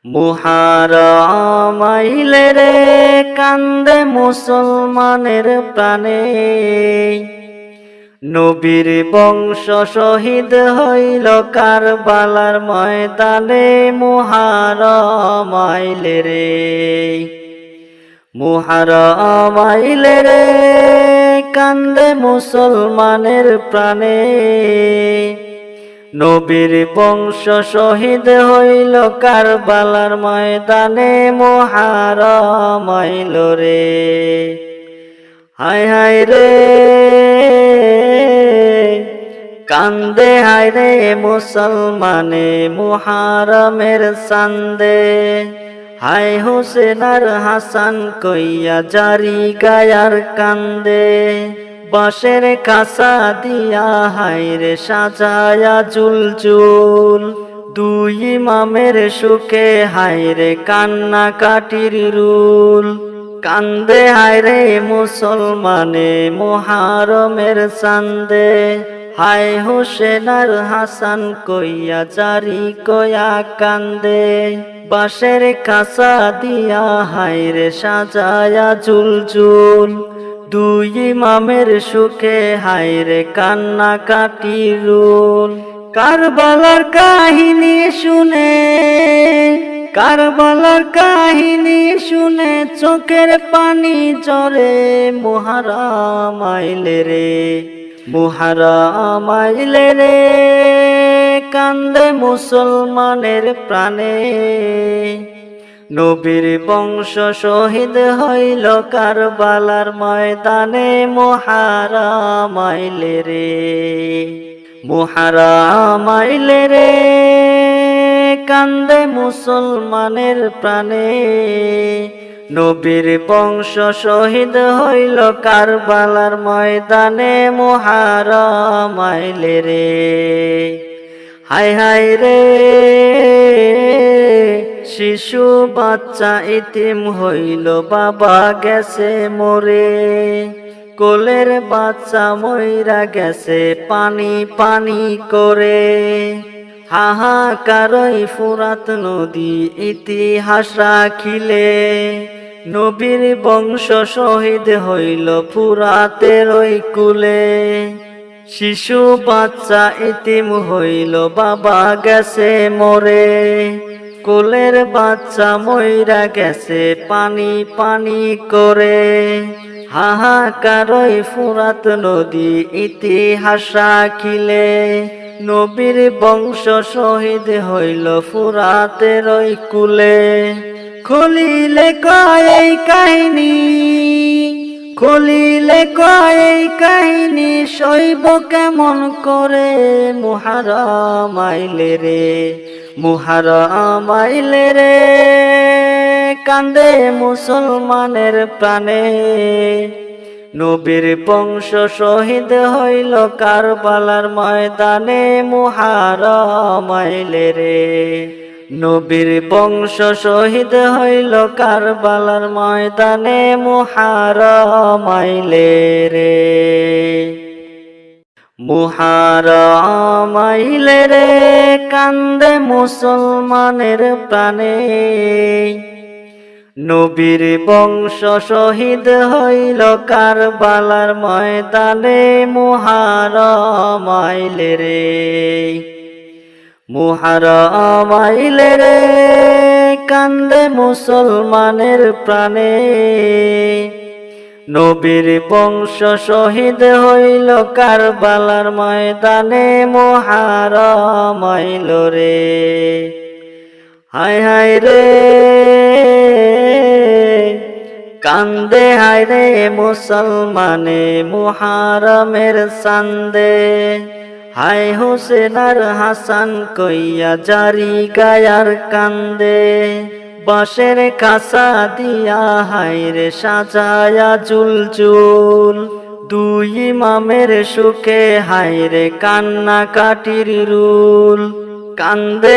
মুহাররম আইলে রে কান্দে মুসলমানের প্রাণে, নবীর বংশ শহীদ হইল কারবালার ময়দানে। মুহাররম আইলে রে, মুহাররম আইলে রে কান্দে মুসলমানের প্রাণে, নবীর বংশ শহীদ হইল কারবালার ময়দানে। মুহাররম আইল রে, হায় হায় রে কান্দে হায় রে মুসলমানে মুহাররমের চান্দে। হায় হোসেন আর হাসান কইয়া জারি গায়ার কান্দে, বাঁশের কাছা দিয়া হায় রে সাজায়া জুলজুল। দুই ইমামের সুখে হায় রে কান্না কাটির রুল, কান্দে হায় রে মুসলমানে মুহাররমের চান্দে। হায় হোসেন আর হাসান কইয়া জারি কয়া কান্দে, বাঁশের কাছা দিয়া হায় রে সাজায়া জুলজুল। দুই ইমামের সুখে হায় রে কান্না কাটির রুল। কারবালার কাহিনী শুনে, কারবালার কাহিনী শুনে চোখের পানি ঝরে। মুহাররম আইলে রে, মুহাররম আইলে রে কান্দে মুসলমানের প্রাণে, নবীর বংশ শহীদ হইল কারবালার ময়দানে। মুহাররম আইলে রে, মুহাররম আইলে রে কান্দে মুসলমানের প্রাণে, নবীর বংশ শহীদ হইল কারবালার ময়দানে। মুহাররম আইলে রে, হায় হায় রে শিশু বাচ্চা ইতিম হইল বাবা গেছে মরে, কোলের বাচ্চা মইরা গেছে পানি পানি করে। হাহাকারই ফুরাত নদী ইতিহাস রাখিলে, নবীর বংশ শহীদ হইল ফুরাতের ওই কুলে। শিশু বাচ্চা ইতিম হইল বাবা গেছে মরে, কোলের বাচ্চা মইরা গেছে পানি পানি করে। হাহাকারই ফুরাত নদী ইতিহাস রাখিলে, নবীর বংশ শহীদ হইল ফুরাতের ওই কুলে। খলিলে কয় এই কাহিনী, খলিলে কয় এই কাহিনী সইব কেমন করে। মুহাররম আইলে রে, মুহাররম আইলে রে কান্দে মুসলমানের প্রাণে, নবীর বংশ শহীদ হইল কারবালার ময়দানে। মুহাররম আইলে রে, নবীর বংশ শহীদ হইল কারবালার ময়দানে। মুহাররম আইলে রে, মুহাররম আইলে রে কান্দে মুসলমানের প্রাণে, নবীর বংশ শহীদ হইল কারবালার ময়দানে। মুহাররম আইলে রে, মুহাররম আইলে রে কান্দে মুসলমানের প্রাণে, নবীর বংশ শহীদ হইল কারবালার ময়দানে। মুহাররম আইল রে, হায় হায় রে কান্দে হায় রে মুসলমানে মুহাররমের চান্দে। হায় হোসেন আর হাসান কইয়া জারি গায়ার কান্দে, বাঁশের কাছা দিয়া হায় রে সাজায়া জুলজুল। দুই ইমামের সুখে হায় রে কান্না কাটির রুল, কান্দে